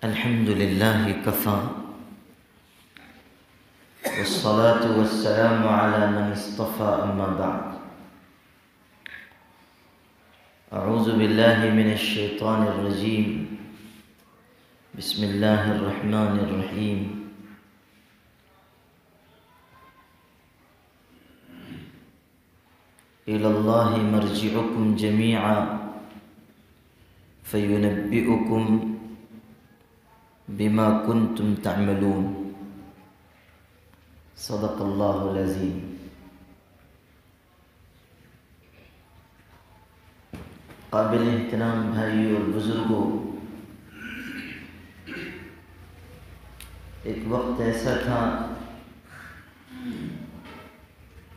الحمد لله كفى والصلاة والسلام على من اصطفى أما بعد أعوذ بالله من الشيطان الرجيم بسم الله الرحمن الرحيم إلى الله مرجعكم جميعا فينبئكم بما كنتم تعملون صدق اللہ العظیم۔ قابل احترام بھائی اور بزرگوں، ایک وقت ایسا تھا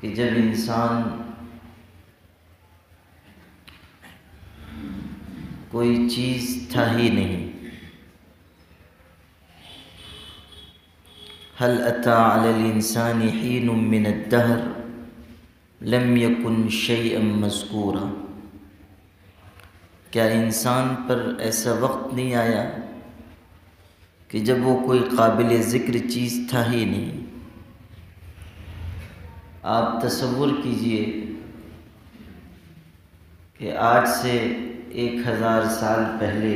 کہ جب انسان کوئی چیز تھا ہی نہیں۔ هل أتى على الإنسان حين من الدهر لم يكن شيئا مذكورا، کیا انسان پر ایسا وقت نہیں آیا کہ جب وہ کوئی قابل ذکر چیز تھا ہی نہیں؟ آپ تصور کیجئے کہ آج سے 1000 سال پہلے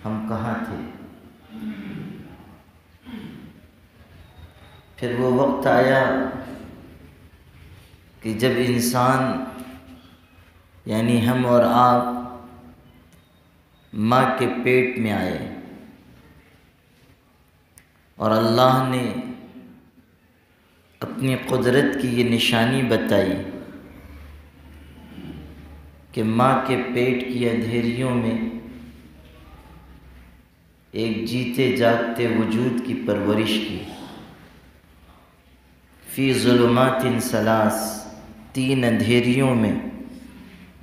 ہم کہاں تھے؟ پھر وہ وقت آیا کہ جب انسان یعنی ہم اور آپ ماں کے پیٹ میں آئے، اور اللہ نے اپنی قدرت کی یہ نشانی بتائی کہ ماں کے پیٹ کی اندھیریوں میں ایک جیتے جاگتے وجود کی پرورش کی۔ فی ظلمات ثلاث، 3 اندھیریوں میں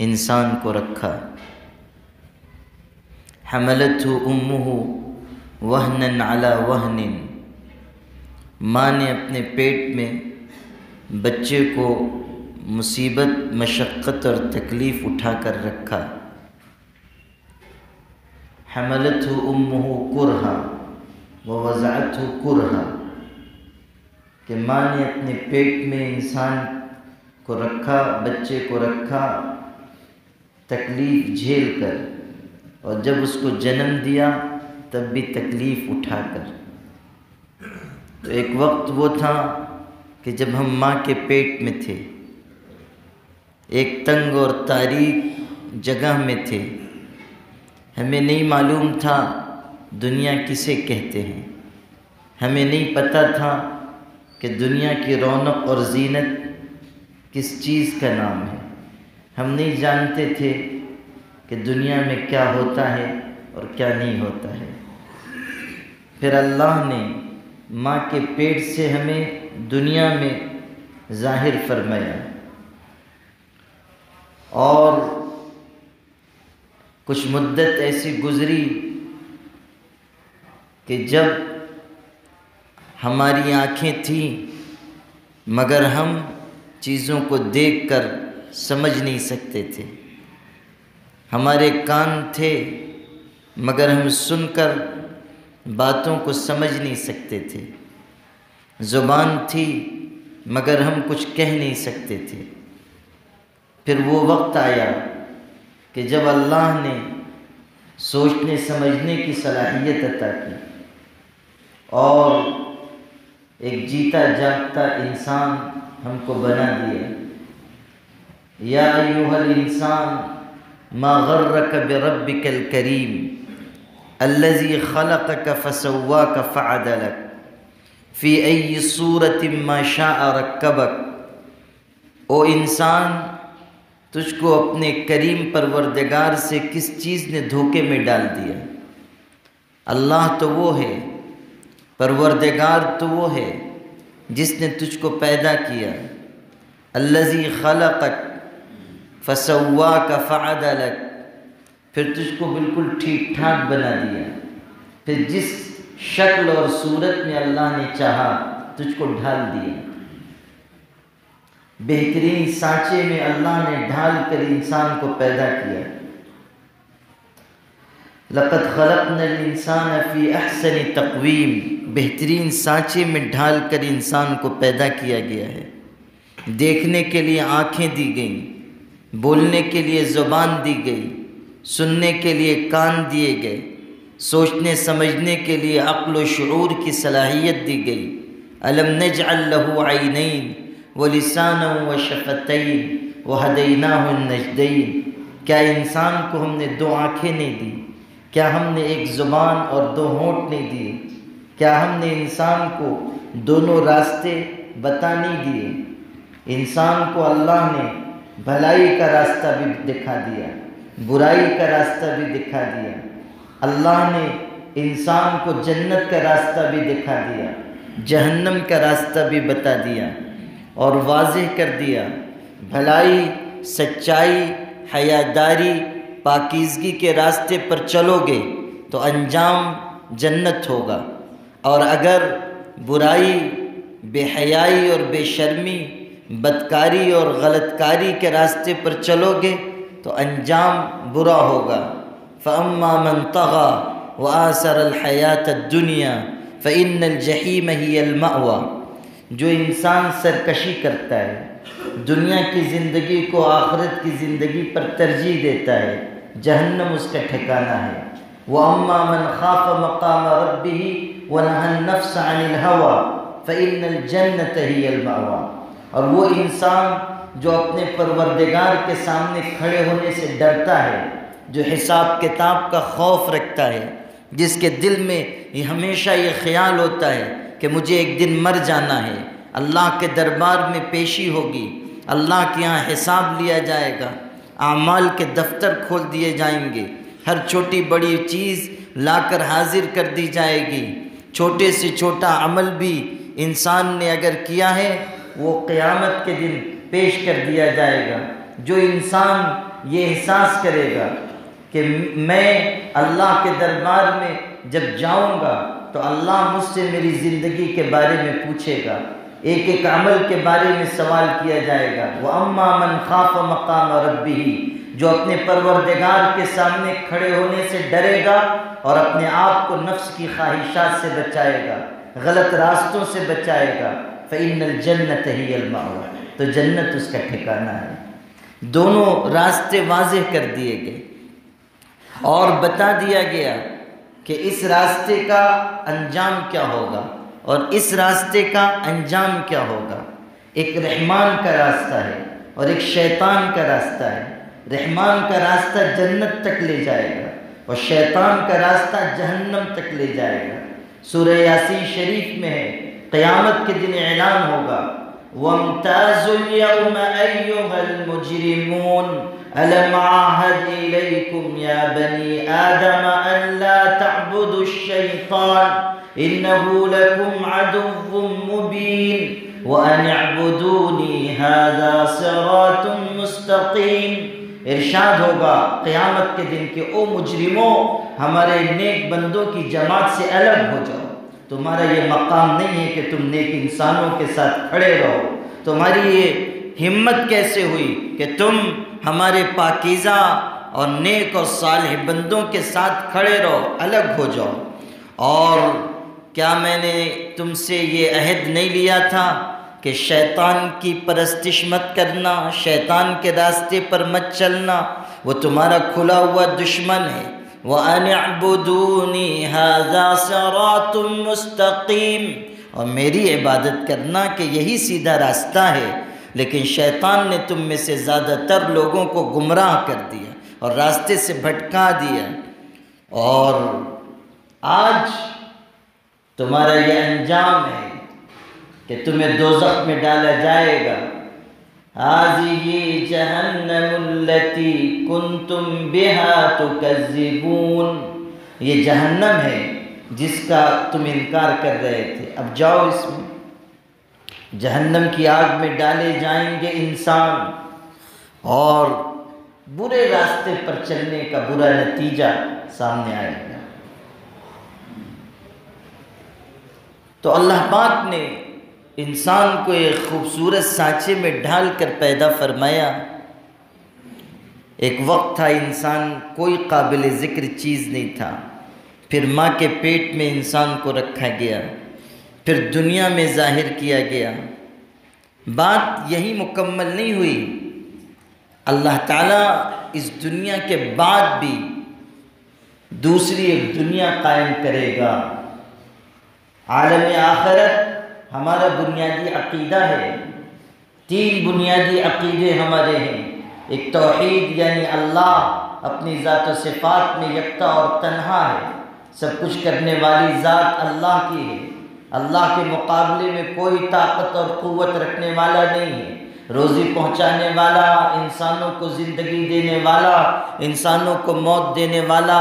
انسان کو رکھا۔ حملتہ امہ وہنا علی وہن، ماں نے اپنے پیٹ میں بچے کو مصیبت، مشقت اور تکلیف اٹھا کر رکھا۔ حملتہ امہ کرہا ووضعتہ کرہا، کہ ماں نے اپنے پیٹ میں انسان کو رکھا، بچے کو رکھا تکلیف جھیل کر، اور جب اس کو جنم دیا تب بھی تکلیف اٹھا کر۔ تو ایک وقت وہ تھا کہ جب ہم ماں کے پیٹ میں تھے، ایک تنگ اور تاریک جگہ میں تھے، ہمیں نہیں معلوم تھا دنیا کسے کہتے ہیں، ہمیں نہیں پتہ تھا کہ دنیا کی رونق اور زینت کس چیز کا نام ہے، ہم نہیں جانتے تھے کہ دنیا میں کیا ہوتا ہے اور کیا نہیں ہوتا ہے۔ پھر اللہ نے ماں کے پیٹ سے ہمیں دنیا میں ظاہر فرمایا، اور کچھ مدت ایسی گزری کہ جب ہماری آنکھیں تھیں مگر ہم چیزوں کو دیکھ کر سمجھ نہیں سکتے تھے، ہمارے کان تھے مگر ہم سن کر باتوں کو سمجھ نہیں سکتے تھے، زبان تھی مگر ہم کچھ کہہ نہیں سکتے تھے۔ پھر وہ وقت آیا کہ جب اللہ نے سوچنے سمجھنے کی صلاحیت عطا کی اور ایک جیتا جاگتا انسان ہم کو بنا دیا۔ یا ایھا الانسان ما غرک بربک الکریم الذی خلقک فسواک فعدلک فی ای صورت ما شاء رکبک۔ او انسان، تجھ کو اپنے کریم پروردگار سے کس چیز نے دھوکے میں ڈال دیا؟ اللہ تو وہ ہے، پروردگار تو وہ ہے جس نے تجھ کو پیدا کیا۔ الذی خلقک فسواک فعدلک، پھر تجھ کو بالکل ٹھیک ٹھاک بنا دیا، پھر جس شکل اور صورت میں اللہ نے چاہا تجھ کو ڈھال دیا۔ بہترین سانچے میں اللہ نے ڈھال کر انسان کو پیدا کیا۔ لقد خلقنا الانسان فی احسن تقویم، بہترین سانچے میں ڈھال کر انسان کو پیدا کیا گیا ہے۔ دیکھنے کے لیے آنکھیں دی گئیں، بولنے کے لیے زبان دی گئی، سننے کے لیے کان دیے گئے، سوچنے سمجھنے کے لیے عقل و شعور کی صلاحیت دی گئی۔ الم نجعل له عینین ولسانا وشفتین وہدیناہ النجدین، کیا انسان کو ہم نے دو آنکھیں نہیں دی؟ کیا ہم نے ایک زبان اور دو ہونٹ نہیں دیے؟ کیا ہم نے انسان کو دونوں راستے بتا نہیں دیے؟ انسان کو اللہ نے بھلائی کا راستہ بھی دکھا دیا، برائی کا راستہ بھی دکھا دیا۔ اللہ نے انسان کو جنت کا راستہ بھی دکھا دیا، جہنم کا راستہ بھی بتا دیا اور واضح کر دیا۔ بھلائی، سچائی، حیاداری، پاکیزگی کے راستے پر چلو گے تو انجام جنت ہوگا، اور اگر برائی، بے حیائی اور بے شرمی، بدکاری اور غلط کاری کے راستے پر چلو گے تو انجام برا ہوگا۔ فَأَمَّا مَنْ طَغَى وَآثَرَ الْحَيَاةَ الدُّنْيَا فَإِنَّ الْجَحِيمَ هِيَ الْمَأْوَى، جو انسان سرکشی کرتا ہے، دنیا کی زندگی کو آخرت کی زندگی پر ترجیح دیتا ہے، جہنم اس کا ٹھکانہ ہے۔ وَأَمَّا مَنْ خَافَ مَقَامَ رَبِّهِ وَنَهَى النَّفْسَ عَنِ الْهَوَى فَإِنَّ الْجَنَّةَ هِيَ الْمَأْوَى، اور وہ انسان جو اپنے پروردگار کے سامنے کھڑے ہونے سے ڈرتا ہے، جو حساب کتاب کا خوف رکھتا ہے، جس کے دل میں ہمیشہ یہ خیال ہوتا ہے کہ مجھے ایک دن مر جانا ہے، اللہ کے دربار میں پیشی ہوگی، اللہ کے یہاں حساب لیا جائے گا، اعمال کے دفتر کھول دیے جائیں گے، ہر چھوٹی بڑی چیز لا کر حاضر کر دی جائے گی، چھوٹے سے چھوٹا عمل بھی انسان نے اگر کیا ہے وہ قیامت کے دن پیش کر دیا جائے گا۔ جو انسان یہ احساس کرے گا کہ میں اللہ کے دربار میں جب جاؤں گا تو اللہ مجھ سے میری زندگی کے بارے میں پوچھے گا، ایک ایک عمل کے بارے میں سوال کیا جائے گا۔ وَأَمَّا مَنْ خَافَ مَقَامَ رَبِّهِ، جو اپنے پروردگار کے سامنے کھڑے ہونے سے ڈرے گا اور اپنے آپ کو نفس کی خواہشات سے بچائے گا، غلط راستوں سے بچائے گا، فَإِنَّ الْجَنَّةَ هِيَ الْمَأْوَى، تو جنت اس کا ٹھکانہ ہے۔ دونوں راستے واضح کر دیے گئے اور بتا دیا گیا کہ اس راستے کا انجام کیا ہوگا اور اس راستے کا انجام کیا ہوگا۔ ایک رحمان کا راستہ ہے اور ایک شیطان کا راستہ ہے۔ رحمان کا راستہ جنت تک لے جائے گا اور شیطان کا راستہ جہنم تک لے جائے گا۔ سورہ یاسین شریف میں ہے، قیامت کے دن اعلان ہوگا، وَامْتَازُوا الْيَوْمَ أَيُّهَا الْمُجْرِمُونَ أَلَمْ أَعْهَدْ إِلَيْكُمْ يَا بَنِي آدَمَ أَنْ لَا تَعْبُدُوا الشَّيْطَانَ إِنَّهُ لَكُمْ عَدُوٌّ مُّبِينٌ وَأَنِ اعْبُدُونِي هَذَا صِرَاطٌ مُّسْتَقِيمٌ۔ ارشاد ہوگا قیامت کے دن کہ او مجرموں، ہمارے نیک بندوں کی جماعت سے الگ ہو جاؤ، تمہارا یہ مقام نہیں ہے کہ تم نیک انسانوں کے ساتھ کھڑے رہو، تمہاری یہ ہمت کیسے ہوئی کہ تم ہمارے پاکیزہ اور نیک اور صالح بندوں کے ساتھ کھڑے رہو، الگ ہو جاؤ۔ اور کیا میں نے تم سے یہ عہد نہیں لیا تھا کہ شیطان کی پرستش مت کرنا، شیطان کے راستے پر مت چلنا، وہ تمہارا کھلا ہوا دشمن ہے۔ وَأَنِ اعْبُدُونِي هَذَا صِرَاطٌ مُّسْتَقِيمٌ، اور میری عبادت کرنا کہ یہی سیدھا راستہ ہے۔ لیکن شیطان نے تم میں سے زیادہ تر لوگوں کو گمراہ کر دیا اور راستے سے بھٹکا دیا، اور آج تمہارا یہ انجام ہے کہ تمہیں دوزخ میں ڈالا جائے گا۔ هَذِهِ جَهَنَّمُ الَّتِي كُنْتُمْ بِهَا تُكَذِّبُونَ، یہ جہنم ہے جس کا تم انکار کر رہے تھے، اب جاؤ اس میں۔ جہنم کی آگ میں ڈالے جائیں گے انسان، اور برے راستے پر چلنے کا برا نتیجہ سامنے آئے گا۔ تو اللہ پاک نے انسان کو ایک خوبصورت سانچے میں ڈھال کر پیدا فرمایا، ایک وقت تھا انسان کوئی قابل ذکر چیز نہیں تھا، پھر ماں کے پیٹ میں انسان کو رکھا گیا، پھر دنیا میں ظاہر کیا گیا۔ بات یہی مکمل نہیں ہوئی، اللہ تعالیٰ اس دنیا کے بعد بھی دوسری ایک دنیا قائم کرے گا۔ عالم آخرت ہمارا بنیادی عقیدہ ہے۔ 3 بنیادی عقیدے ہمارے ہیں۔ ایک توحید یعنی اللہ اپنی ذات و صفات میں یکتا اور تنہا ہے، سب کچھ کرنے والی ذات اللہ کی ہے، اللہ کے مقابلے میں کوئی طاقت اور قوت رکھنے والا نہیں ہے، روزی پہنچانے والا، انسانوں کو زندگی دینے والا، انسانوں کو موت دینے والا،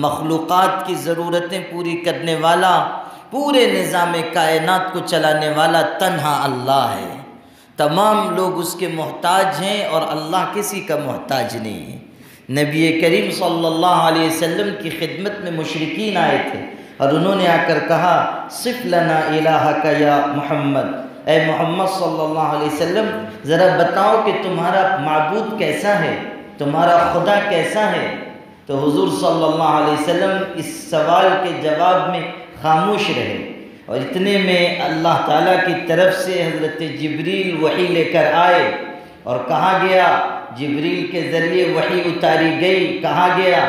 مخلوقات کی ضرورتیں پوری کرنے والا، پورے نظام کائنات کو چلانے والا تنہا اللہ ہے۔ تمام لوگ اس کے محتاج ہیں اور اللہ کسی کا محتاج نہیں ہے۔ نبی کریم صلی اللہ علیہ وسلم کی خدمت میں مشرکین آئے تھے اور انہوں نے آ کر کہا صف لنا الہک یا محمد، اے محمد صلی اللہ علیہ وسلم ذرا بتاؤ کہ تمہارا معبود کیسا ہے، تمہارا خدا کیسا ہے؟ تو حضور صلی اللہ علیہ وسلم اس سوال کے جواب میں خاموش رہے، اور اتنے میں اللہ تعالیٰ کی طرف سے حضرت جبریل وحی لے کر آئے اور کہا گیا، جبریل کے ذریعے وحی اتاری گئی، کہا گیا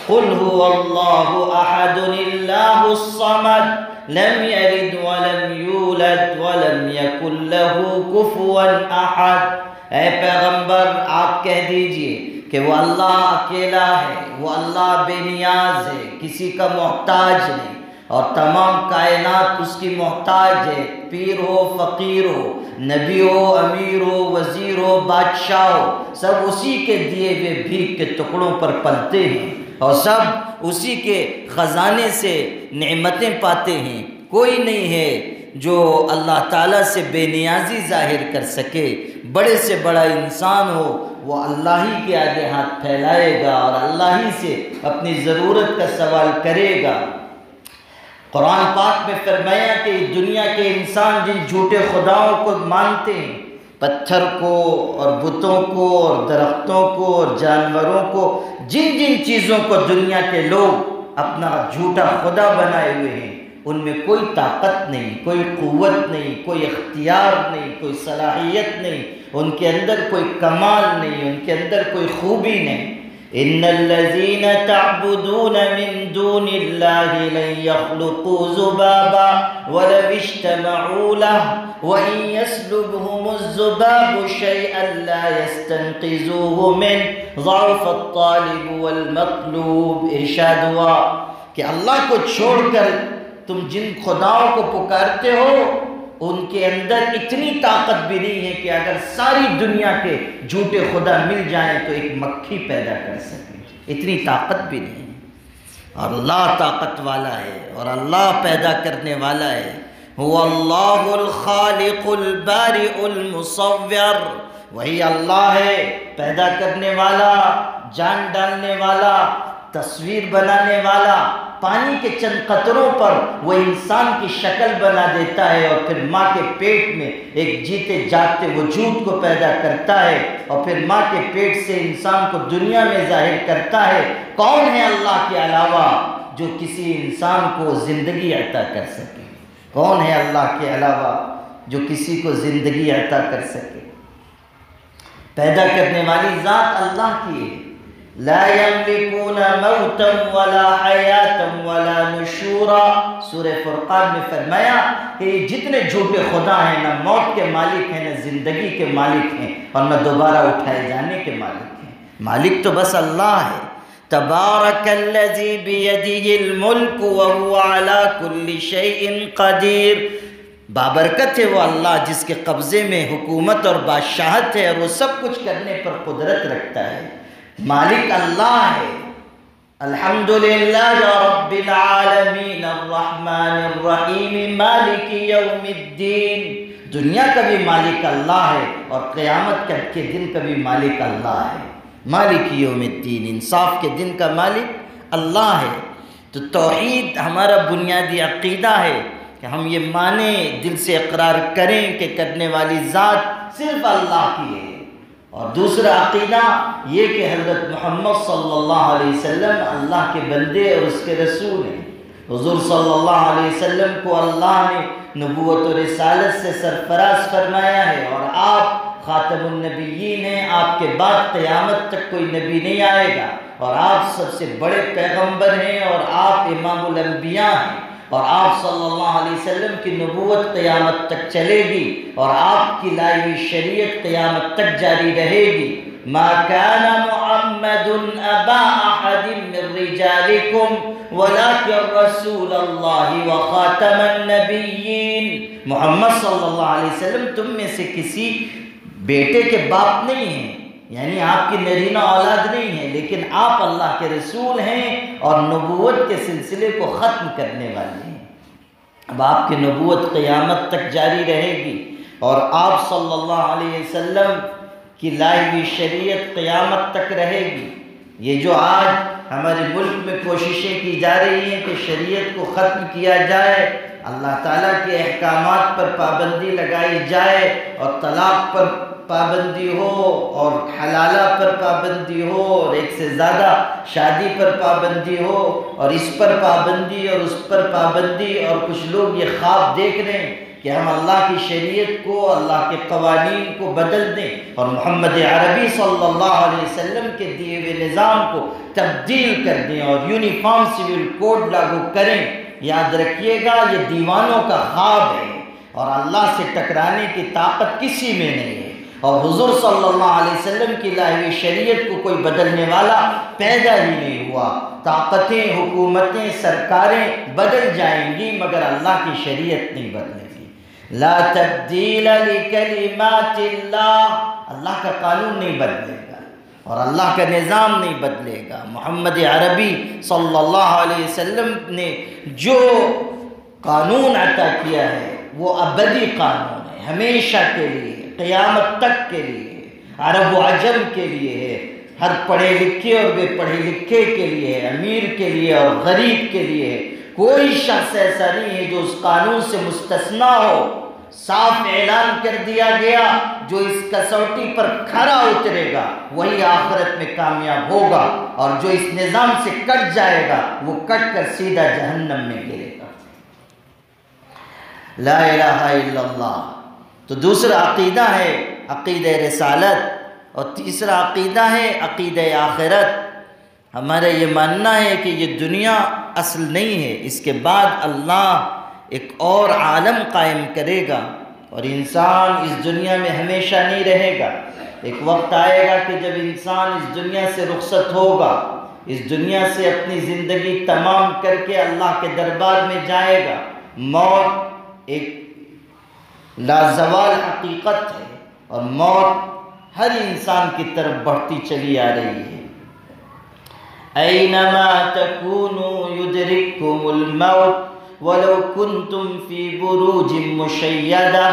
قل هو اللہ احد اللہ الصمد لم یلد ولم یولد ولم یکن له کفوا احد۔ اے پیغمبر آپ کہہ دیجئے کہ وہ اللہ اکیلا ہے، وہ اللہ بے نیاز ہے، کسی کا محتاج نہیں، اور تمام کائنات اس کی محتاج ہے، پیر ہو فقیر ہو، نبی ہو امیر ہو وزیر ہو بادشاہ ہو، سب اسی کے دیے ہوئے بھیک کے ٹکڑوں پر پلتے ہیں اور سب اسی کے خزانے سے نعمتیں پاتے ہیں۔ کوئی نہیں ہے جو اللہ تعالیٰ سے بے نیازی ظاہر کر سکے۔ بڑے سے بڑا انسان ہو وہ اللہ ہی کے آگے ہاتھ پھیلائے گا اور اللہ ہی سے اپنی ضرورت کا سوال کرے گا۔ قرآن پاک میں فرمایا کہ دنیا کے انسان جن جھوٹے خداؤں کو مانتے ہیں، پتھر کو اور بتوں کو اور درختوں کو اور جانوروں کو، جن جن چیزوں کو دنیا کے لوگ اپنا جھوٹا خدا بنائے ہوئے ہیں، ان میں کوئی طاقت نہیں، کوئی قوت نہیں، کوئی اختیار نہیں، کوئی صلاحیت نہیں، ان کے اندر کوئی کمال نہیں، ان کے اندر کوئی خوبی نہیں۔ ان الذين تعبدون من دون الله لن يخلقوا ذبابا ولو اجتمعوا له وان يسلبهم الذباب شيئا لا يستنقذوه منه ضعف الطالب والمطلوب۔ ارشاد ہوا کہ اللہ کو چھوڑ کر تم جن خداؤں کو پکارتے ہو ان کے اندر اتنی طاقت بھی نہیں ہے کہ اگر ساری دنیا کے جھوٹے خدا مل جائیں تو ایک مکھی پیدا کر سکیں، اتنی طاقت بھی نہیں ہے۔ اور اللہ طاقت والا ہے اور اللہ پیدا کرنے والا ہے۔ هو اللہ الخالق البارئ المصور، وہی اللہ ہے پیدا کرنے والا، جان ڈالنے والا، تصویر بنانے والا۔ پانی کے چند قطروں پر وہ انسان کی شکل بنا دیتا ہے اور پھر ماں کے پیٹ میں ایک جیتے جاگتے وجود کو پیدا کرتا ہے اور پھر ماں کے پیٹ سے انسان کو دنیا میں ظاہر کرتا ہے۔ کون ہے اللہ کے علاوہ جو کسی انسان کو زندگی عطا کر سکے؟ کون ہے اللہ کے علاوہ جو کسی کو زندگی عطا کر سکے؟ پیدا کرنے والی ذات اللہ کی ہے۔ لا يملكون موتا ولا حیاتا ولا نشورا، سورہ فرقان میں فرمایا کہ یہ جتنے جھوٹے خدا ہیں نہ موت کے مالک ہیں نہ زندگی کے مالک ہیں اور نہ دوبارہ اٹھائے جانے کے مالک ہیں، مالک تو بس اللہ ہے۔ تبارک الذی بیدہ الملک وہو علی کل شیء قدیر، بابرکت ہے وہ اللہ جس کے قبضے میں حکومت اور بادشاہت ہے اور وہ سب کچھ کرنے پر قدرت رکھتا ہے۔ مالک اللہ ہے۔ الحمدللہ رب العالمین الرحمن الرحیم مالک یوم الدین، دنیا کا بھی مالک اللہ ہے اور قیامت کے دن کا بھی مالک اللہ ہے۔ مالک یوم الدین، انصاف کے دن کا مالک اللہ ہے۔ تو توحید ہمارا بنیادی عقیدہ ہے کہ ہم یہ مانیں، دل سے اقرار کریں کہ کرنے والی ذات صرف اللہ کی ہے اور دوسرا عقیدہ یہ کہ حضرت محمد صلی اللہ علیہ وسلم اللہ کے بندے اور اس کے رسول ہیں۔ حضور صلی اللہ علیہ وسلم کو اللہ نے نبوت و رسالت سے سرفراز فرمایا ہے، اور آپ خاتم النبیین ہیں، آپ کے بعد قیامت تک کوئی نبی نہیں آئے گا، اور آپ سب سے بڑے پیغمبر ہیں، اور آپ امام الانبیاء ہیں، اور آپ صلی اللہ علیہ وسلم کی نبوت قیامت تک چلے گی، اور آپ کی لائی ہوئی شریعت قیامت تک جاری رہے گی۔ ما كان محمد ابا احد من رجالكم ولكن رسول اللہ وخاتم النبیین۔ محمد صلی اللہ علیہ وسلم تم میں سے کسی بیٹے کے باپ نہیں ہیں، یعنی آپ کی نرینہ اولاد نہیں ہے، لیکن آپ اللہ کے رسول ہیں اور نبوت کے سلسلے کو ختم کرنے والے ہیں۔ اب آپ کی نبوت قیامت تک جاری رہے گی، اور آپ صلی اللہ علیہ وسلم کی لائی ہوئی شریعت قیامت تک رہے گی۔ یہ جو آج ہمارے ملک میں کوششیں کی جا رہی ہیں کہ شریعت کو ختم کیا جائے، اللہ تعالیٰ کے احکامات پر پابندی لگائی جائے، اور طلاق پر پابندی ہو، اور حلالہ پر پابندی ہو، اور ایک سے زیادہ شادی پر پابندی ہو، اور اس پر پابندی اور اس پر پابندی، اور کچھ لوگ یہ خواب دیکھ رہے ہیں کہ ہم اللہ کی شریعت کو، اللہ کے قوانین کو بدل دیں اور محمد عربی صلی اللہ علیہ وسلم کے دیے ہوئے نظام کو تبدیل کر دیں اور یونیفارم سول کوڈ لاگو کریں۔ یاد رکھیے گا، یہ دیوانوں کا خواب ہے، اور اللہ سے ٹکرانے کی طاقت کسی میں نہیں ہے، اور حضور صلی اللہ علیہ وسلم کی لائی ہوئی شریعت کو کوئی بدلنے والا پیدا ہی نہیں ہوا۔ طاقتیں، حکومتیں، سرکاریں بدل جائیں گی، مگر اللہ کی شریعت نہیں بدلے گی۔ لا تبدیل لکلمات اللہ، اللہ کا قانون نہیں بدلے گا اور اللہ کا نظام نہیں بدلے گا۔ محمد عربی صلی اللہ علیہ وسلم نے جو قانون عطا کیا ہے وہ ابدی قانون ہے، ہمیشہ کے لیے، قیامت تک کے لیے، عرب و عجم کے لیے ہے، ہر پڑھے لکھے اور بے پڑھے لکھے کے لیے ہے، امیر کے لیے اور غریب کے لیے ہے۔ کوئی شخص ایسا نہیں ہے جو اس قانون سے مستثنا ہو۔ صاف اعلان کر دیا گیا، جو اس کسوٹی پر کھرا اترے گا وہی آخرت میں کامیاب ہوگا، اور جو اس نظام سے کٹ جائے گا وہ کٹ کر سیدھا جہنم میں گرے گا۔ لا الہ الا اللہ۔ تو دوسرا عقیدہ ہے عقیدہ رسالت، اور تیسرا عقیدہ ہے عقیدہ آخرت۔ ہمارا یہ ماننا ہے کہ یہ دنیا اصل نہیں ہے، اس کے بعد اللہ ایک اور عالم قائم کرے گا، اور انسان اس دنیا میں ہمیشہ نہیں رہے گا۔ ایک وقت آئے گا کہ جب انسان اس دنیا سے رخصت ہوگا، اس دنیا سے اپنی زندگی تمام کر کے اللہ کے دربار میں جائے گا۔ موت ایک لازوال حقیقت ہے، اور موت ہر انسان کی طرف بڑھتی چلی آ رہی ہے۔ اینما تکونوا یدرککم الموت وَلَوْ كُنْتُمْ فِي بُرُوجٍ مُشَيَّدَةٍ،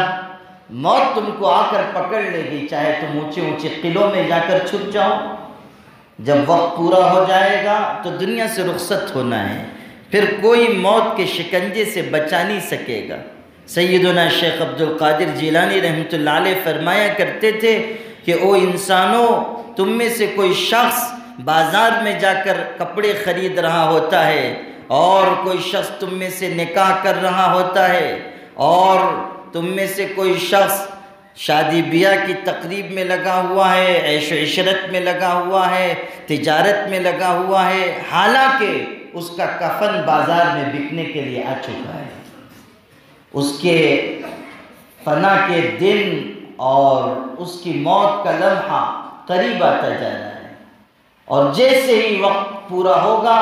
موت تم کو آ کر پکڑ لے گی، چاہے تم اونچے اونچے قلعوں میں جا کر چھپ جاؤ۔ جب وقت پورا ہو جائے گا تو دنیا سے رخصت ہونا ہے، پھر کوئی موت کے شکنجے سے بچا نہیں سکے گا۔ سیدنا شیخ عبد القادر جیلانی رحمۃ اللہ علیہ فرمایا کرتے تھے کہ او انسانوں، تم میں سے کوئی شخص بازار میں جا کر کپڑے خرید رہا ہوتا ہے، اور کوئی شخص تم میں سے نکاح کر رہا ہوتا ہے، اور تم میں سے کوئی شخص شادی بیاہ کی تقریب میں لگا ہوا ہے، عیش و عشرت میں لگا ہوا ہے، تجارت میں لگا ہوا ہے، حالانکہ اس کا کفن بازار میں بکنے کے لیے آ چکا ہے۔ اس کے فنا کے دن اور اس کی موت کا لمحہ قریب آتا جا رہا ہے، اور جیسے ہی وقت پورا ہوگا،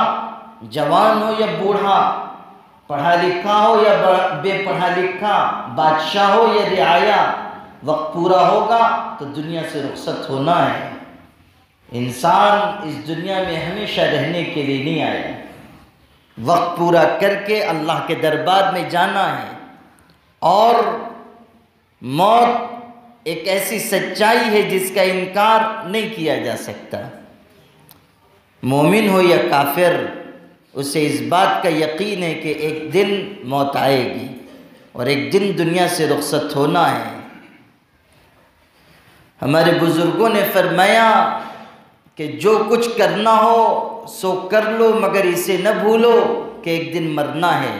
جوان ہو یا بوڑھا، پڑھا لکھا ہو یا بے پڑھا لکھا، بادشاہ ہو یا رعایا، وقت پورا ہوگا تو دنیا سے رخصت ہونا ہے۔ انسان اس دنیا میں ہمیشہ رہنے کے لیے نہیں آیا، وقت پورا کر کے اللہ کے دربار میں جانا ہے۔ اور موت ایک ایسی سچائی ہے جس کا انکار نہیں کیا جا سکتا۔ مومن ہو یا کافر، اسے اس بات کا یقین ہے کہ ایک دن موت آئے گی اور ایک دن دنیا سے رخصت ہونا ہے۔ ہمارے بزرگوں نے فرمایا کہ جو کچھ کرنا ہو سو کر لو، مگر اسے نہ بھولو کہ ایک دن مرنا ہے،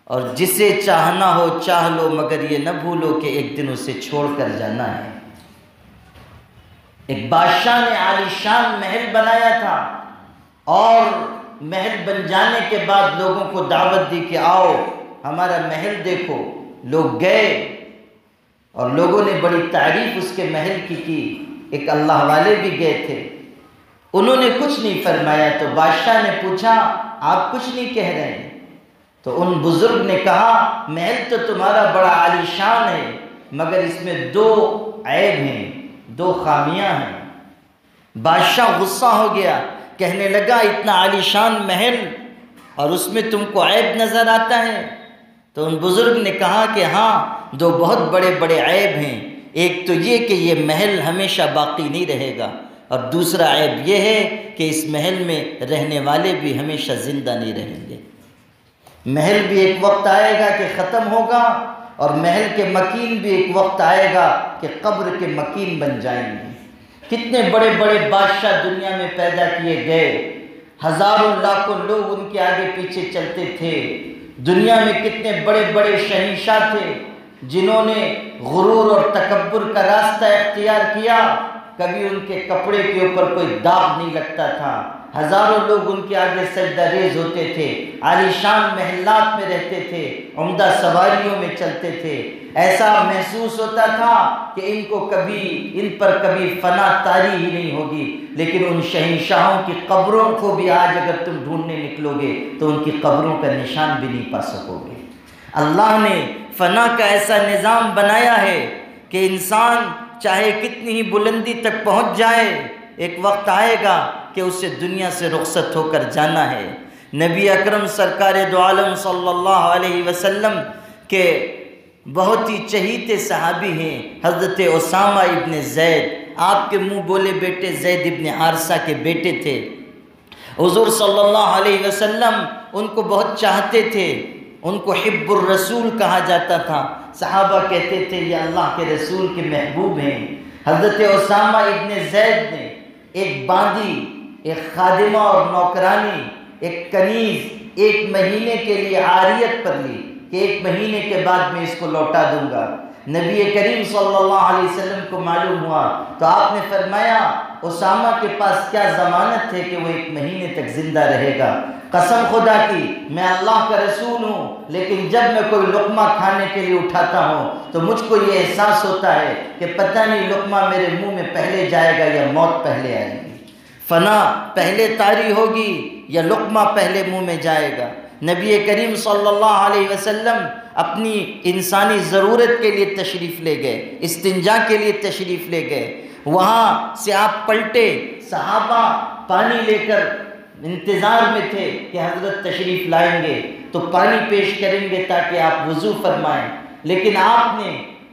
اور جسے چاہنا ہو چاہ لو، مگر یہ نہ بھولو کہ ایک دن اسے چھوڑ کر جانا ہے۔ ایک بادشاہ نے عالی شان محل بنایا تھا، اور محل بن جانے کے بعد لوگوں کو دعوت دی کہ آؤ ہمارا محل دیکھو۔ لوگ گئے اور لوگوں نے بڑی تعریف اس کے محل کی۔ ایک اللہ والے بھی گئے تھے، انہوں نے کچھ نہیں فرمایا، تو بادشاہ نے پوچھا آپ کچھ نہیں کہہ رہے ہیں؟ تو ان بزرگ نے کہا محل تو تمہارا بڑا عالی شان ہے، مگر اس میں 2 عیب ہیں، 2 خامیاں ہیں۔ بادشاہ غصہ ہو گیا، کہنے لگا اتنا عالی شان محل اور اس میں تم کو عیب نظر آتا ہے؟ تو ان بزرگ نے کہا کہ ہاں 2 بہت بڑے بڑے عیب ہیں، ایک تو یہ کہ یہ محل ہمیشہ باقی نہیں رہے گا، اور دوسرا عیب یہ ہے کہ اس محل میں رہنے والے بھی ہمیشہ زندہ نہیں رہیں گے۔ محل بھی ایک وقت آئے گا کہ ختم ہوگا، اور محل کے مکین بھی ایک وقت آئے گا کہ قبر کے مکین بن جائیں گے۔ کتنے بڑے بڑے بادشاہ دنیا میں پیدا کیے گئے، ہزاروں لاکھوں لوگ ان کے آگے پیچھے چلتے تھے۔ دنیا میں کتنے بڑے بڑے شہنشاہ تھے جنہوں نے غرور اور تکبر کا راستہ اختیار کیا، کبھی ان کے کپڑے کے اوپر کوئی داغ نہیں لگتا تھا، ہزاروں لوگ ان کے آگے سجدہ ریز ہوتے تھے، عالی شان محلات میں رہتے تھے، عمدہ سواریوں میں چلتے تھے۔ ایسا محسوس ہوتا تھا کہ ان پر کبھی فنا طاری ہی نہیں ہوگی، لیکن ان شہنشاہوں کی قبروں کو بھی آج اگر تم ڈھونڈنے نکلو گے تو ان کی قبروں کا نشان بھی نہیں پا سکو گے۔ اللہ نے فنا کا ایسا نظام بنایا ہے کہ انسان چاہے کتنی ہی بلندی تک پہنچ جائے، ایک وقت آئے گا کہ اسے دنیا سے رخصت ہو کر جانا ہے۔ نبی اکرم سرکار دو عالم صلی اللہ علیہ وسلم کے بہت ہی چہیتے صحابی ہیں حضرت اسامہ ابن زید، آپ کے منہ بولے بیٹے زید ابن حارثہ کے بیٹے تھے۔ حضور صلی اللہ علیہ وسلم ان کو بہت چاہتے تھے، ان کو حب الرسول کہا جاتا تھا۔ صحابہ کہتے تھے یہ اللہ کے رسول کے محبوب ہیں۔ حضرت اسامہ ابن زید نے ایک باندی، ایک خادمہ اور نوکرانی، ایک کنیز 1 مہینے کے لیے عاریت پر لی کہ 1 مہینے کے بعد میں اس کو لوٹا دوں گا۔ نبی کریم صلی اللہ علیہ وسلم کو معلوم ہوا تو آپ نے فرمایا اسامہ کے پاس کیا ضمانت ہے کہ وہ 1 مہینے تک زندہ رہے گا؟ قسم خدا کی میں اللہ کا رسول ہوں، لیکن جب میں کوئی لقمہ کھانے کے لیے اٹھاتا ہوں تو مجھ کو یہ احساس ہوتا ہے کہ پتہ نہیں لقمہ میرے منہ میں پہلے جائے گا یا موت پہلے آئے گی، فنا پہلے طاری ہوگی یا لقمہ پہلے منہ میں جائے گا۔ نبی کریم صلی اللہ علیہ وسلم اپنی انسانی ضرورت کے لیے تشریف لے گئے، استنجا کے لیے تشریف لے گئے، وہاں سے آپ پلٹے، صحابہ پانی لے کر انتظار میں تھے کہ حضرت تشریف لائیں گے تو پانی پیش کریں گے تاکہ آپ وضو فرمائیں، لیکن آپ نے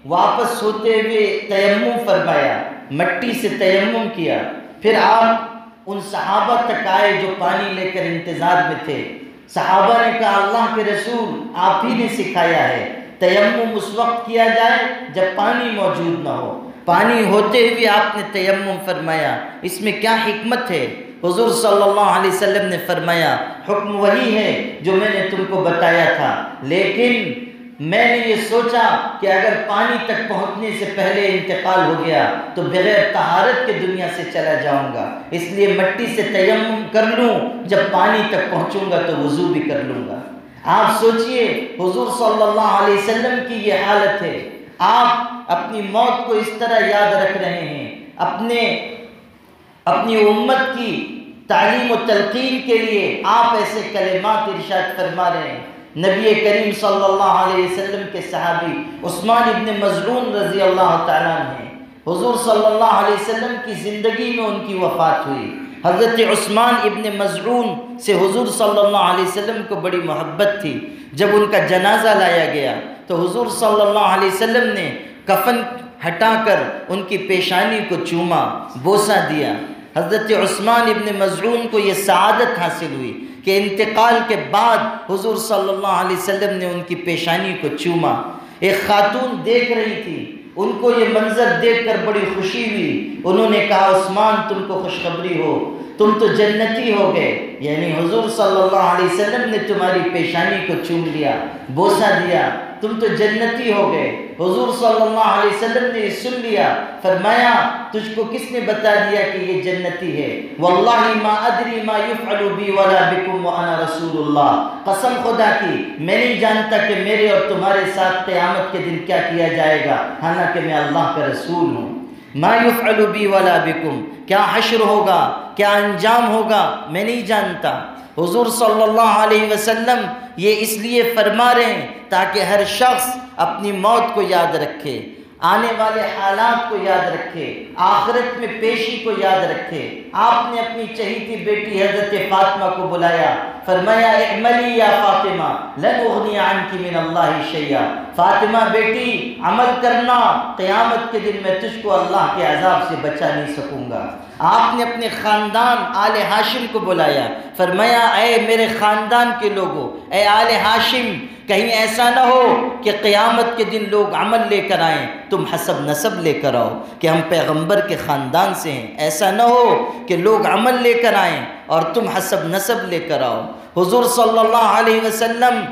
واپس ہوتے ہوئے تیمم فرمایا، مٹی سے تیمم کیا، پھر آپ ان صحابہ تک آئے جو پانی لے کر انتظار میں تھے۔ صحابہ نے کہا اللہ کے رسول آپ ہی نے سکھایا ہے تیمم اس وقت کیا جائے جب پانی موجود نہ ہو، پانی ہوتے ہوئے آپ نے تیمم فرمایا، اس میں کیا حکمت ہے؟ حضور صلی اللہ علیہ وسلم نے فرمایا حکم وہی ہے جو میں نے تم کو بتایا تھا، لیکن میں نے یہ سوچا کہ اگر پانی تک پہنچنے سے پہلے انتقال ہو گیا تو بغیر طہارت کے دنیا سے چلا جاؤں گا، اس لیے مٹی سے تیمم کر لوں، جب پانی تک پہنچوں گا تو وضو بھی کر لوں گا۔ آپ سوچئے حضور صلی اللہ علیہ وسلم کی یہ حالت ہے، آپ اپنی موت کو اس طرح یاد رکھ رہے ہیں، اپنی امت کی تعلیم و تلقین کے لیے آپ ایسے کلمات ارشاد فرما رہے ہیں۔ نبی کریم صلی اللہ علیہ وسلم کے صحابی عثمان ابن مظعون رضی اللہ تعالیٰ عنہ، حضور صلی اللہ علیہ وسلم کی زندگی میں ان کی وفات ہوئی۔ حضرت عثمان ابن مظعون سے حضور صلی اللہ علیہ وسلم کو بڑی محبت تھی۔ جب ان کا جنازہ لایا گیا تو حضور صلی اللہ علیہ وسلم نے کفن ہٹا کر ان کی پیشانی کو چوما، بوسہ دیا۔ حضرت عثمان ابن مظعون کو یہ سعادت حاصل ہوئی کہ انتقال کے بعد حضور صلی اللہ علیہ وسلم نے ان کی پیشانی کو چوما۔ ایک خاتون دیکھ رہی تھی، ان کو یہ منظر دیکھ کر بڑی خوشی ہوئی. انہوں نے کہا عثمان تم کو خوشخبری ہو، تم تو جنتی ہو گئے. یعنی حضور صلی اللہ علیہ وسلم نے تمہاری پیشانی کو چوم لیا، بوسہ دیا، تم تو جنتی ہو گئے. حضور صلی اللہ علیہ وسلم نے سن لیا. فرمایا تجھ کو کس نے بتا دیا کہ یہ جنتی ہے؟ واللہ ما ادری ما یفعل بی ولا بکم وانا رسول اللہ. قسم خدا کی میں نہیں جانتا کہ میرے اور تمہارے ساتھ قیامت کے دن کیا کیا جائے گا، حالانکہ میں اللہ کا رسول ہوں. ما یفعل بی ولا بکم، کیا حشر ہوگا، کیا انجام ہوگا، میں نہیں جانتا. حضور صلی اللہ علیہ وسلم یہ اس لیے فرما رہے ہیں تاکہ ہر شخص اپنی موت کو یاد رکھے، آنے والے حالات کو یاد رکھے، آخرت میں پیشی کو یاد رکھے. آپ نے اپنی چہیتی بیٹی حضرت فاطمہ کو بلایا، فرمایا اعملی یا فاطمہ لن اغنی عنک من اللہ شیئا. فاطمہ بیٹی عمل کرنا، قیامت کے دن میں تجھ کو اللہ کے عذاب سے بچا نہیں سکوں گا. آپ نے اپنے خاندان آل ہاشم کو بلایا، فرمایا اے میرے خاندان کے لوگوں، اے آل ہاشم، کہیں ایسا نہ ہو کہ قیامت کے دن لوگ عمل لے کر آئیں، تم حسب نسب لے کر آؤ کہ ہم پیغمبر کے خاندان سے ہیں. ایسا نہ ہو کہ لوگ عمل لے کر آئیں اور تم حسب نسب لے کر آؤ. حضور صلی اللہ علیہ وسلم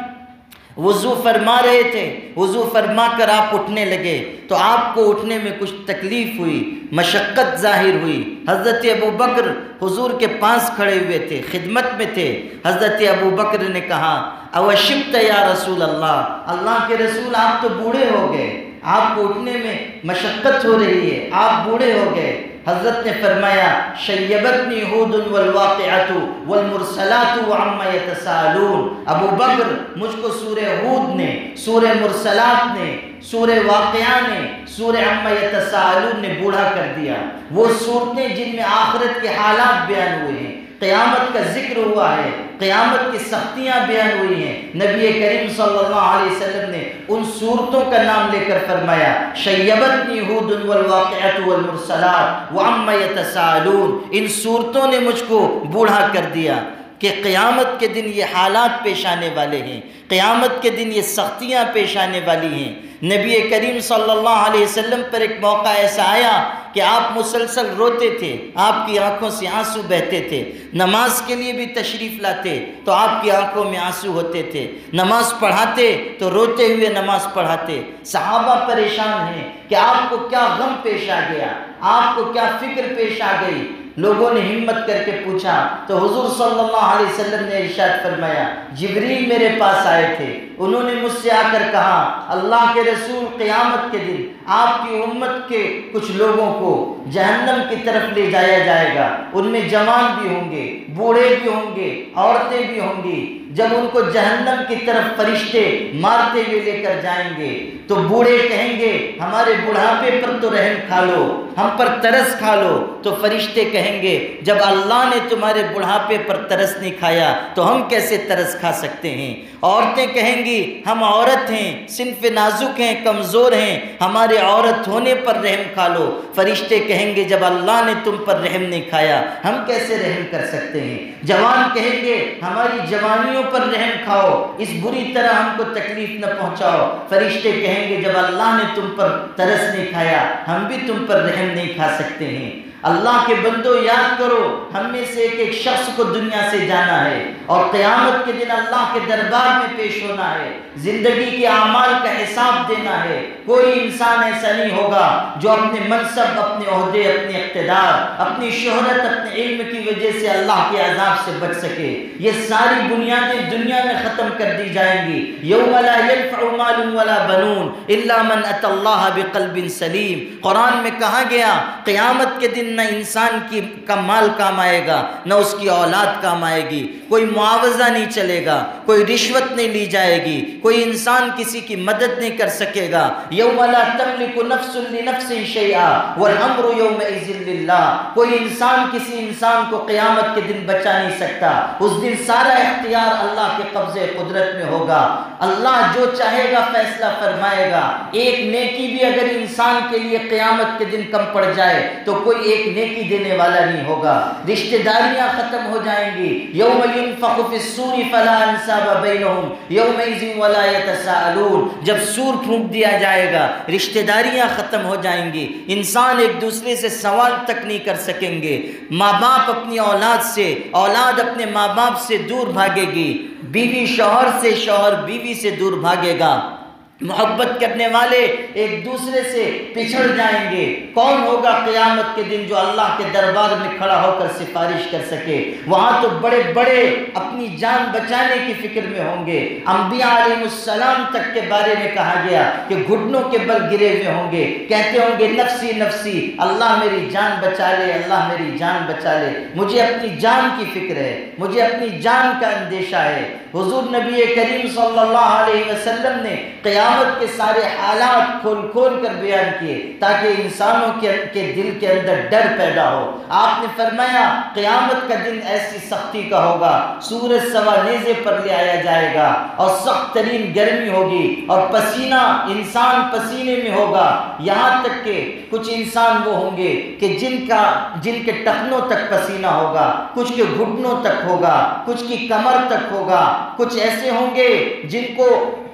وضو فرما رہے تھے، وضو فرما کر آپ اٹھنے لگے تو آپ کو اٹھنے میں کچھ تکلیف ہوئی، مشقت ظاہر ہوئی. حضرت ابو بکر حضور کے پاس کھڑے ہوئے تھے، خدمت میں تھے. حضرت ابو بکر نے کہا اوشبت یا رسول اللہ، اللہ کے رسول آپ تو بوڑھے ہو گئے، آپ کو اٹھنے میں مشقت ہو رہی ہے، آپ بوڑھے ہو گئے. حضرت نے فرمایا شیبتنی ہود والواقعۃ والمرسلات وعما یتساءلون. ابو بکر مجھ کو سورہ ہود نے، سورہ مرسلات نے، سورہ واقعہ نے، سورہ عما یتساءلون نے بوڑھا کر دیا. وہ صورتیں جن میں آخرت کے حالات بیان ہوئے ہیں، قیامت کا ذکر ہوا ہے، قیامت کی سختیاں بیان ہوئی ہیں. نبی کریم صلی اللہ علیہ وسلم نے ان صورتوں کا نام لے کر فرمایا شیبتنی ہود والواقعۃ والمرسلات وعما یتساءلون. ان صورتوں نے مجھ کو بوڑھا کر دیا کہ قیامت کے دن یہ حالات پیش آنے والے ہیں، قیامت کے دن یہ سختیاں پیش آنے والی ہیں. نبی کریم صلی اللہ علیہ وسلم پر ایک موقع ایسا آیا کہ آپ مسلسل روتے تھے، آپ کی آنکھوں سے آنسو بہتے تھے. نماز کے لیے بھی تشریف لاتے تو آپ کی آنکھوں میں آنسو ہوتے تھے، نماز پڑھاتے تو روتے ہوئے نماز پڑھاتے. صحابہ پریشان ہیں کہ آپ کو کیا غم پیش آ گیا، آپ کو کیا فکر پیش آ گئی. لوگوں نے ہمت کر کے پوچھا تو حضور صلی اللہ علیہ وسلم نے ارشاد فرمایا جبریل میرے پاس آئے تھے، انہوں نے مجھ سے آ کر کہا اللہ کے رسول قیامت کے دن آپ کی امت کے کچھ لوگوں کو جہنم کی طرف لے جایا جائے گا. ان میں جوان بھی ہوں گے، بوڑھے بھی ہوں گے، عورتیں بھی ہوں گی. جب ان کو جہنم کی طرف فرشتے مارتے ہوئے لے کر جائیں گے تو بوڑھے کہیں گے ہمارے بڑھاپے پر تو رحم کھا لو، ہم پر ترس کھا لو. تو فرشتے کہیں گے جب اللہ نے تمہارے بڑھاپے پر ترس نہیں کھایا تو ہم کیسے ترس کھا سکتے ہیں. عورتیں کہیں گی ہم عورت ہیں، صنف نازک ہیں، کمزور ہیں، ہمارے عورت ہونے پر رحم کھا لو. فرشتے کہیں گے جب اللہ نے تم پر رحم نہیں کھایا ہم کیسے رحم کر سکتے ہیں. جوان کہیں گے ہماری جوانیوں پر رحم کھاؤ، اس بری طرح ہم کو تکلیف نہ پہنچاؤ. فرشتے کہیں گے جب اللہ نے تم پر ترس نہیں کھایا ہم بھی تم پر رحم نہیں کھا سکتے ہیں. اللہ کے بندو یاد کرو ہم میں سے ایک ایک شخص کو دنیا سے جانا ہے اور قیامت کے دن اللہ کے دربار میں پیش ہونا ہے، زندگی کے اعمال کا حساب دینا ہے. کوئی انسان ایسا نہیں ہوگا جو اپنے منصب، اپنے عہدے، اپنے اقتدار، اپنی شہرت، اپنے علم کی وجہ سے اللہ کے عذاب سے بچ سکے. یہ ساری بنیادیں دنیا میں ختم کر دی جائیں گی. یوم لا ينفع مال ولا بنون الا من اتى اللہ بقلب سلیم. قرآن میں کہا گیا قیامت کے دن نہ انسان کا مال کام آئے گا نہ اس کی اولاد کام آئے گی. کوئی معاوضہ نہیں چلے گا، کوئی رشوت نہیں لی جائے گی، کوئی انسان کسی کی مدد نہیں کر سکے گا. یوم لا تملک نفس لنفس شیئا والامر یومئذ للہ. کوئی انسان کسی انسان کو قیامت کے دن بچا نہیں سکتا. اس دن سارا اختیار اللہ کے قبضے قدرت میں ہوگا. اللہ جو چاہے گا فیصلہ فرمائے گا. ایک نیکی بھی اگر انسان کے لیے قیامت کے دن کم پڑ جائے تو کوئی ایک ایک نیکی دینے والا نہیں ہوگا، رشتہ داریاں ختم ہو جائیں گی۔ یوم ینفخ فی الصور فلا انساب بینہم یومئذ ولا یتساءلون، جب سور پھونک دیا جائے گا رشتہ داریاں ختم ہو جائیں گی، انسان ایک دوسرے سے سوال تک نہیں کر سکیں گے، ماں باپ اپنی اولاد سے، اولاد اپنے ماں باپ سے دور بھاگے گی، بیوی شوہر سے، شوہر بیوی سے دور بھاگے گا، محبت کرنے والے ایک دوسرے سے پچھڑ جائیں گے۔ کون ہوگا قیامت کے دن جو اللہ کے دربار میں کھڑا ہو کر سفارش کر سکے؟ وہاں تو بڑے بڑے اپنی جان بچانے کی فکر میں ہوں گے۔ انبیاء علیہ السلام تک کے بارے میں کہا گیا کہ گھٹنوں کے بل گرے ہوئے ہوں گے، کہتے ہوں گے نفسی نفسی، اللہ میری جان بچا لے، اللہ میری جان بچا لے، مجھے اپنی جان کی فکر ہے، مجھے اپنی جان کا اندیشہ ہے۔ حضور نبی کریم صلی اللہ علیہ وسلم نے قیامت کے سارے حالات کھول کھول کر بیان کیے تاکہ انسانوں کے دل کے اندر ڈر پیدا ہو۔ آپ نے فرمایا قیامت کا دن ایسی سختی کا ہوگا، سورج سوا نیزے پر لے آیا جائے گا اور سخت ترین گرمی ہوگی اور پسینہ انسان پسینے میں ہوگا، یہاں تک کہ کچھ انسان وہ ہوں گے کہ جن کے ٹخنوں تک پسینہ ہوگا، کچھ کے گھٹنوں تک ہوگا، کچھ کی کمر تک ہوگا، کچھ ایسے ہوں گے جن کو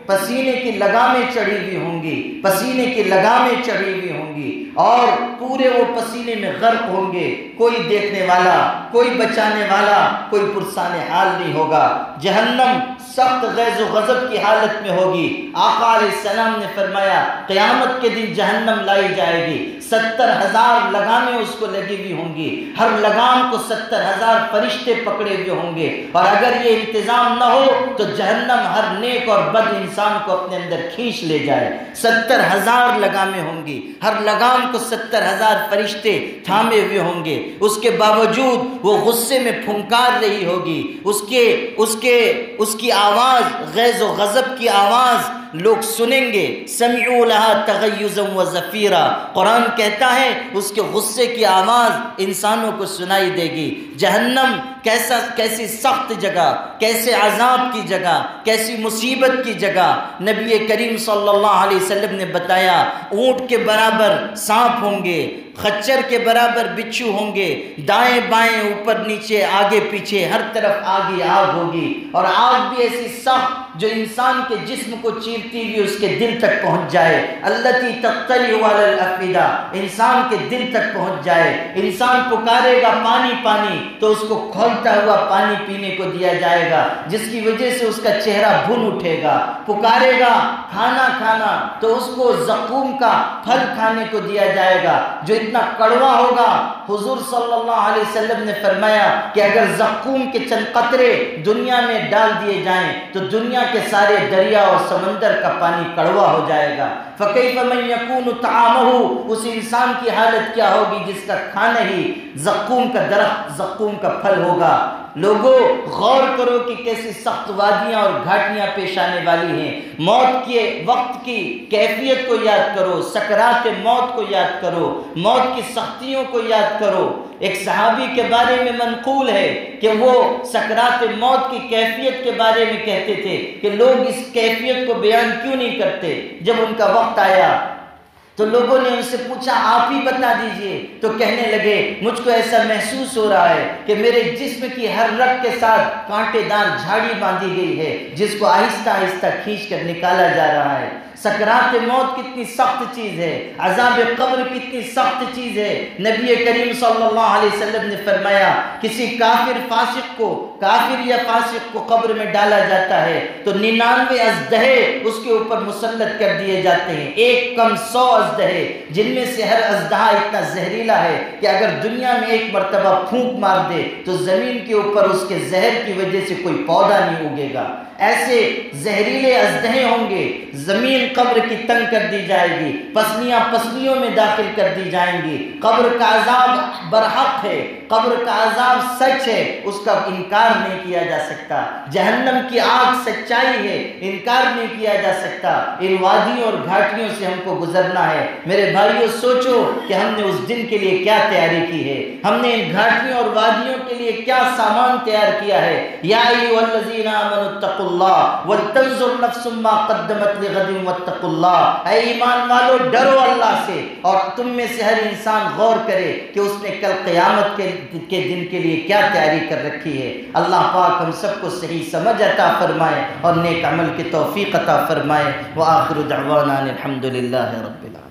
پسینے کی لگامیں چڑھی ہوئی ہوں گی، پسینے کی لگامیں چڑھی ہوئی ہوں گی اور پورے وہ پسینے میں غرق ہوں گے، کوئی دیکھنے والا، کوئی بچانے والا، کوئی پرسان حال نہیں ہوگا۔ جہنم سخت غیظ و غضب کی حالت میں ہوگی۔ آقا علیہ السلام نے فرمایا قیامت کے دن جہنم لائی جائے گی، 70,000 لگامیں اس کو لگی ہوئی ہوں گی، ہر لگام کو 70,000 فرشتے پکڑے ہوئے ہوں گے، اور اگر یہ انتظام نہ ہو تو جہنم ہر نیک اور بد انسان کو اپنے اندر کھینچ لے جائے۔ 70,000 لگامیں ہوں گی، ہر لگام کو 70,000 فرشتے تھامے ہوئے ہوں گے، اس کے باوجود وہ غصے میں پھنکار رہی ہوگی، اس کی آواز، غیظ و غضب کی آواز لوگ سنیں گے۔ سمعوا لها تغیظا وزفیرا، قرآن کہتا ہے اس کے غصے کی آواز انسانوں کو سنائی دے گی۔ جہنم کیسی سخت جگہ، کیسے عذاب کی جگہ، کیسی مصیبت کی جگہ۔ نبی کریم صلی اللہ علیہ وسلم نے بتایا اونٹ کے برابر سانپ ہوں گے، خچر کے برابر بچھو ہوں گے، دائیں بائیں اوپر نیچے آگے پیچھے ہر طرف آگ ہی آگ ہوگی، اور آگ بھی ایسی سخت جو انسان کے جسم کو چیرتی ہوئی اس کے دل تک پہنچ جائے۔ التی تطلع علی الافئدہ، انسان کے دل تک پہنچ جائے۔ انسان پکارے گا پانی پانی تو اس کو کھولتا ہوا پانی پینے کو دیا جائے گا، جس کی وجہ سے اس کا چہرہ بھن اٹھے گا۔ پکارے گا کھانا کھانا تو اس کو زقوم کا پھل کھانے کو دیا جائے گا جو اتنا کڑوا ہوگا۔ حضور صلی اللہ علیہ وسلم نے فرمایا کہ اگر زقوم کے چند قطرے دنیا میں ڈال دیے جائیں تو دنیا کے سارے دریا اور سمندر کا پانی کڑوا ہو جائے گا۔ فَكَيْفَ مَنْ يَكُونُ طَعَامُهُ، اس انسان کی حالت کیا ہوگی جس کا کھانا ہی زقوم کا درخت، زقوم کا پھل ہوگا۔ لوگوں غور کرو کہ کیسی سخت وادیاں اور گھاٹیاں پیش آنے والی ہیں۔ موت کے وقت کی کیفیت کو یاد کرو، سکرات موت کو یاد کرو، موت کی سختیوں کو یاد کرو۔ ایک صحابی کے بارے میں منقول ہے کہ وہ سکرات موت کی کیفیت کے بارے میں کہتے تھے کہ لوگ اس کیفیت کو بیان کیوں نہیں کرتے۔ جب ان کا وقت آیا تو لوگوں نے ان سے پوچھا آپ ہی بتا دیجئے، تو کہنے لگے مجھ کو ایسا محسوس ہو رہا ہے کہ میرے جسم کی ہر رگ کے ساتھ کانٹے دار جھاڑی باندھی گئی ہے جس کو آہستہ آہستہ کھینچ کر نکالا جا رہا ہے۔ سکرات موت کتنی سخت چیز ہے، عذاب قبر کتنی سخت چیز ہے۔ نبی کریم صلی اللہ علیہ وسلم نے فرمایا کسی کافر یا فاسق کو قبر میں ڈالا جاتا ہے تو 99 اژدہے اس کے اوپر مسلط کر دیے جاتے ہیں، ایک کم 100 اژدہے، جن میں سے ہر اژدہا اتنا زہریلا ہے کہ اگر دنیا میں ایک مرتبہ پھونک مار دے تو زمین کے اوپر اس کے زہر کی وجہ سے کوئی پودا نہیں اگے گا۔ ایسے زہریلے اژدہے ہوں گے، زمین قبر کی تنگ کر دی جائے گی، پسلیاں پسلیوں میں داخل کر دی جائیں گی۔ قبر کا عذاب برحق ہے، قبر کا عذاب سچ ہے، اس کا انکار نہیں کیا جا سکتا۔ جہنم کی آگ سچائی ہے، انکار نہیں کیا جا سکتا۔ ان وادیوں اور گھاٹیوں سے ہم کو گزرنا ہے۔ میرے بھائیوں سوچو کہ ہم نے اس دن کے لیے کیا تیاری کی ہے، ہم نے ان گھاٹیوں اور وادیوں کے لیے کیا سامان تیار کیا ہے۔ یا ایھا الذین آمنوا اتقوا اللہ ولتنظر نفس ما قدمت لغد واتقوا اللہ۔ اے ایمان والو ڈرو اللہ سے، اور تم میں سے ہر انسان غور کرے کہ اس نے کل قیامت کے دن کے لیے کیا تیاری کر رکھی ہے۔ اللہ پاک ہم سب کو صحیح سمجھ عطا فرمائے اور نیک عمل کی توفیق عطا فرمائے۔ وآخر دعوانا الحمد للہ رب العالمین۔